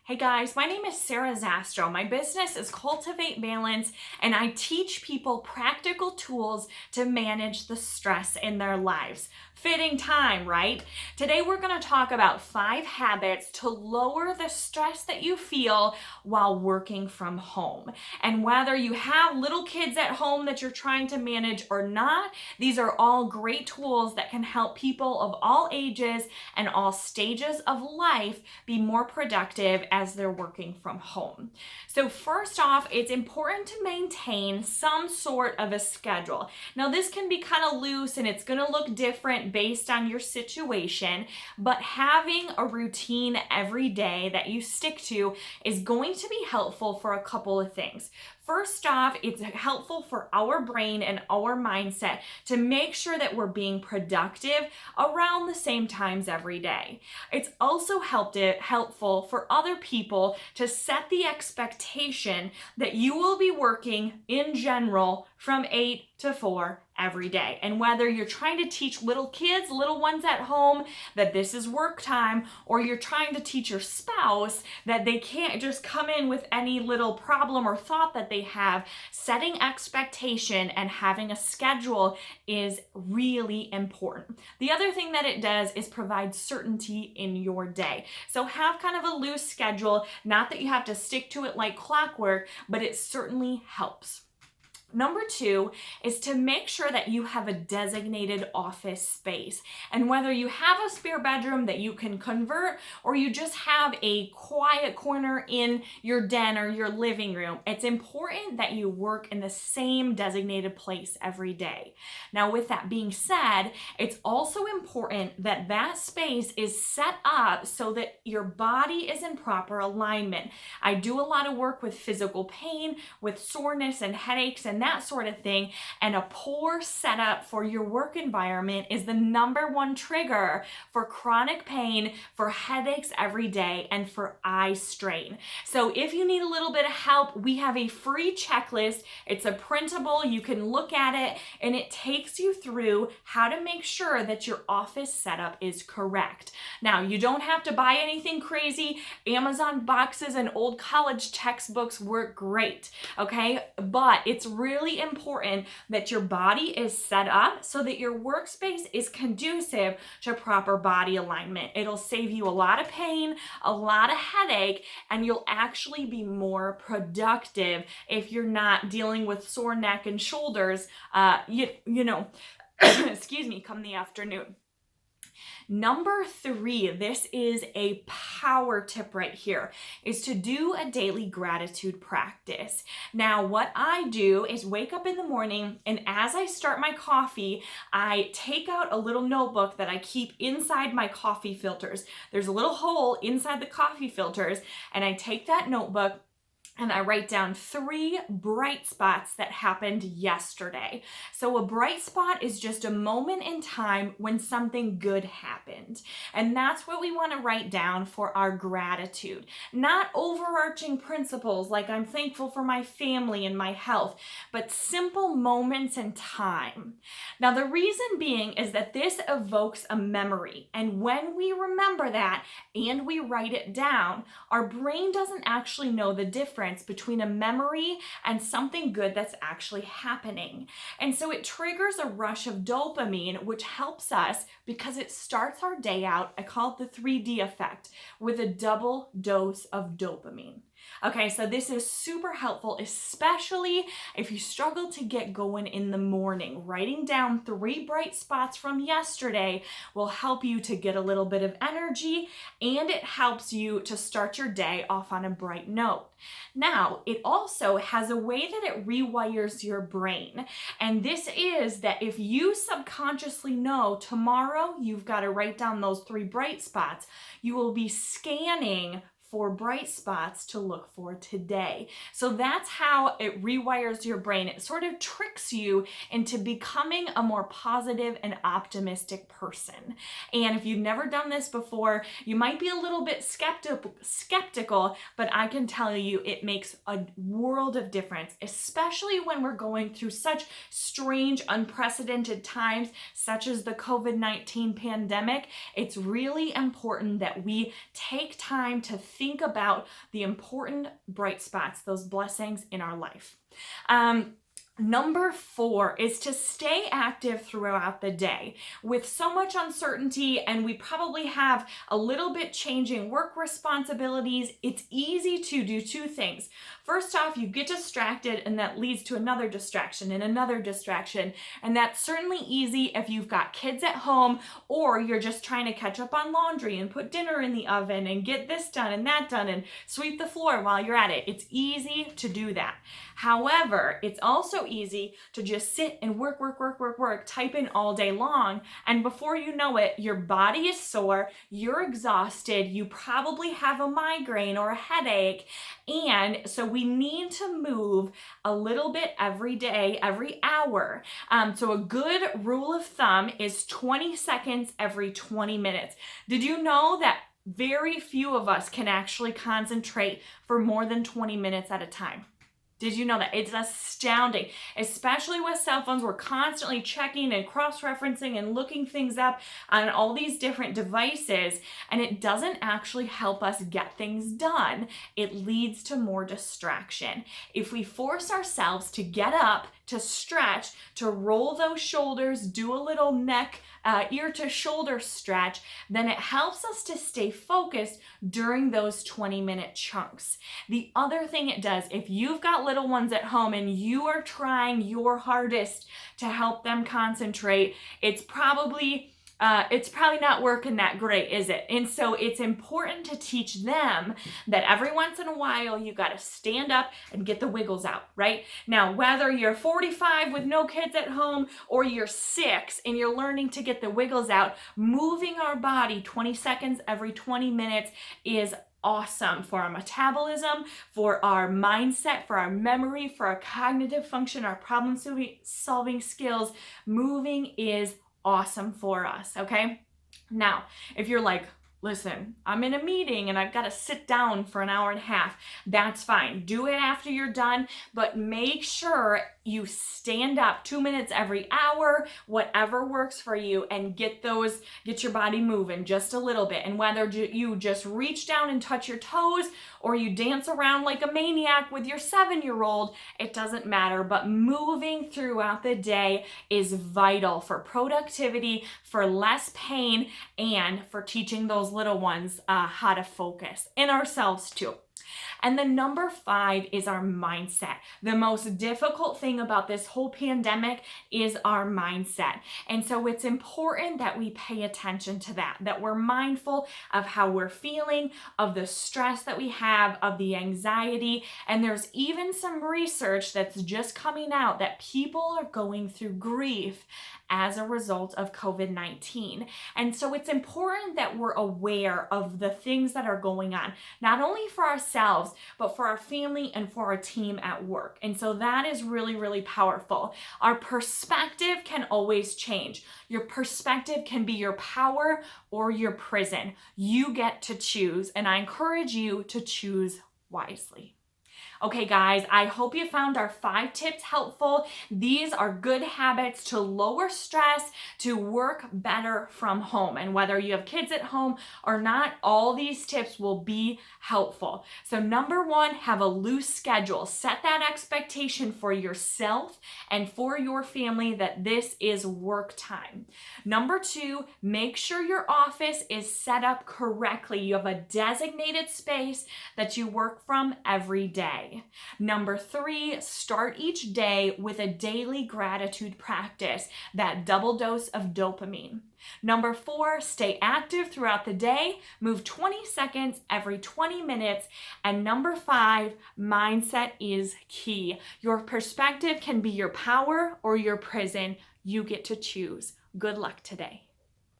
Hey guys, my name is Sarah Zastro. My business is Cultivate Balance, and I teach people practical tools to manage the stress in their lives. Fitting time, right? Today we're going to talk about 5 habits to lower the stress that you feel while working from home. And whether you have little kids at home that you're trying to manage or not, these are all great tools that can help people of all ages and all stages of life be more productive as they're working from home. So first off, it's important to maintain some sort of a schedule. Now this can be kind of loose and it's going to look different based on your situation, but having a routine every day that you stick to is going to be helpful for a couple of things. First off, it's helpful for our brain and our mindset to make sure that we're being productive around the same times every day. It's also helpful for other people to set the expectation that you will be working in general from 8 to 4 every day. And whether you're trying to teach little kids, little ones at home, that this is work time, or you're trying to teach your spouse that they can't just come in with any little problem or thought that they have, setting expectation and having a schedule is really important. The other thing that it does is provide certainty in your day. So have kind of a loose schedule, not that you have to stick to it like clockwork, but it certainly helps. Number 2 is to make sure that you have a designated office space. And whether you have a spare bedroom that you can convert or you just have a quiet corner in your den or your living room, it's important that you work in the same designated place every day. Now, with that being said, it's also important that that space is set up so that your body is in proper alignment. I do a lot of work with physical pain, with soreness and headaches and that sort of thing, and a poor setup for your work environment is the number one trigger for chronic pain, for headaches every day, and for eye strain. So if you need a little bit of help, we have a free checklist. It's a printable, you can look at it, and it takes you through how to make sure that your office setup is correct. Now, you don't have to buy anything crazy. Amazon boxes and old college textbooks work great, okay? But it's really important that your body is set up so that your workspace is conducive to proper body alignment. It'll save you a lot of pain, a lot of headache, and you'll actually be more productive if you're not dealing with sore neck and shoulders, excuse me, come the afternoon. Number 3, this is a power tip right here, is to do a daily gratitude practice. Now, what I do is wake up in the morning, and as I start my coffee, I take out a little notebook that I keep inside my coffee filters. There's a little hole inside the coffee filters, and I take that notebook and I write down 3 bright spots that happened yesterday. So a bright spot is just a moment in time when something good happened. And that's what we want to write down for our gratitude. Not overarching principles like I'm thankful for my family and my health, but simple moments in time. Now the reason being is that this evokes a memory. And when we remember that and we write it down, our brain doesn't actually know the difference between a memory and something good that's actually happening. And so it triggers a rush of dopamine, which helps us because it starts our day out, I call it the 3D effect, with a double dose of dopamine. Okay, so this is super helpful, especially if you struggle to get going in the morning. Writing down 3 bright spots from yesterday will help you to get a little bit of energy, and it helps you to start your day off on a bright note. Now, it also has a way that it rewires your brain. And this is that if you subconsciously know tomorrow you've got to write down those 3 bright spots, you will be scanning for bright spots to look for today. So that's how it rewires your brain. It sort of tricks you into becoming a more positive and optimistic person. And if you've never done this before, you might be a little bit skeptical, but I can tell you it makes a world of difference, especially when we're going through such strange, unprecedented times, such as the COVID-19 pandemic. It's really important that we take time to think about the important bright spots, those blessings in our life. Number 4 is to stay active throughout the day. With so much uncertainty and we probably have a little bit changing work responsibilities, it's easy to do 2 things. First off, you get distracted and that leads to another distraction and another distraction. And that's certainly easy if you've got kids at home or you're just trying to catch up on laundry and put dinner in the oven and get this done and that done and sweep the floor while you're at it. It's easy to do that. However, it's also easy to just sit and work, typing all day long. And before you know it, your body is sore, you're exhausted, you probably have a migraine or a headache. And so we need to move a little bit every day, every hour. So a good rule of thumb is 20 seconds every 20 minutes. Did you know that very few of us can actually concentrate for more than 20 minutes at a time? Did you know that? It's astounding, especially with cell phones. We're constantly checking and cross-referencing and looking things up on all these different devices, and it doesn't actually help us get things done. It leads to more distraction. If we force ourselves to get up, to stretch, to roll those shoulders, do a little neck, ear to shoulder stretch, then it helps us to stay focused during those 20-minute chunks. The other thing it does, if you've got little ones at home and you are trying your hardest to help them concentrate, it's probably not working that great, is it? And so it's important to teach them that every once in a while you got to stand up and get the wiggles out, right? Now, whether you're 45 with no kids at home or you're 6 and you're learning to get the wiggles out, moving our body 20 seconds every 20 minutes is awesome for our metabolism, for our mindset, for our memory, for our cognitive function, our problem solving skills. Moving is awesome for us, okay? Now, if you're like, listen, I'm in a meeting and I've got to sit down for an hour and a half, that's fine. Do it after you're done, but make sure you stand up 2 minutes every hour, whatever works for you, and get your body moving just a little bit. And whether you just reach down and touch your toes or you dance around like a maniac with your 7-year-old, it doesn't matter. But moving throughout the day is vital for productivity, for less pain, and for teaching those little ones how to focus, and ourselves too. And the number 5 is our mindset. The most difficult thing about this whole pandemic is our mindset. And so it's important that we pay attention to that we're mindful of how we're feeling, of the stress that we have, of the anxiety. And there's even some research that's just coming out that people are going through grief as a result of COVID-19. And so it's important that we're aware of the things that are going on, not only for ourselves, but for our family and for our team at work. And so that is really, really powerful. Our perspective can always change. Your perspective can be your power or your prison. You get to choose, and I encourage you to choose wisely. Okay, guys, I hope you found our 5 tips helpful. These are good habits to lower stress, to work better from home. And whether you have kids at home or not, all these tips will be helpful. So number 1, have a loose schedule. Set that expectation for yourself and for your family that this is work time. Number 2, make sure your office is set up correctly. You have a designated space that you work from every day. Number 3, start each day with a daily gratitude practice, that double dose of dopamine. Number 4, stay active throughout the day, move 20 seconds every 20 minutes. And number 5, mindset is key. Your perspective can be your power or your prison. You get to choose. Good luck today.